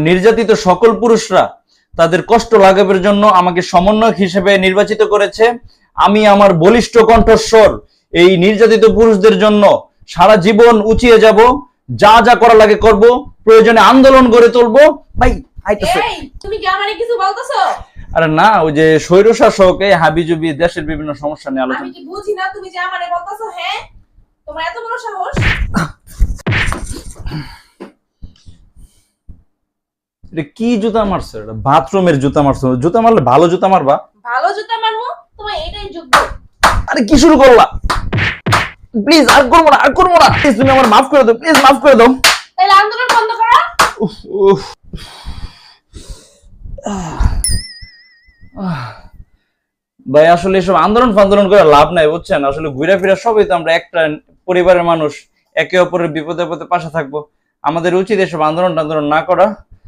নির্যাতিত সকল পুরুষরা তাদের কষ্ট লাঘবের জন্য আমাকে সমন্বয়ক হিসেবে নির্বাচিত করেছে। আমি আমার বলিষ্ঠ কণ্ঠস্বর এই নির্যাতিত পুরুষদের জন্য সারা জীবন উঁচিয়ে যাব, যা যা করা লাগে করব, প্রয়োজনে আন্দোলন গড়ে তুলবো। ভাই আইতাছে। তুমি কি আমারে কিছু বলতেছো? আরে না, ওই যে স্বৈরশাসক এই হাবিজুবি দেশের বিভিন্ন সমস্যা নিয়ে আলোচনা। আমি কি বুঝি না তুমি যে আমারে বলতেছো? হ্যাঁ, তোমার এত বড় সাহস? এটা কি জুতা মারছো? এটা বাথরুমের জুতা মারছো। জুতা মারলে ভালো জুতা মারবা। ভালো জুতা মারবো? তোমার এটাই যোগ্য। আরে কি শুরু করলা? প্লিজ আর করবো না, আর করবো না। প্লিজ তুমি আমার মাফ করে দাও, প্লিজ মাফ করে দাও। তাহলে আন্দোলন বন্ধ করো। ভাই আসলে এসব আন্দোলন ফান্দোলন করে লাভ নাই, বুঝছেন? আসলে ঘুরে ফিরে সবই তো আমরা একটা পরিবারের মানুষ, একে অপরের বিপদে আপদে পাশে থাকবো। আমাদের উচিত এসব আন্দোলন টান্দোলন না করা।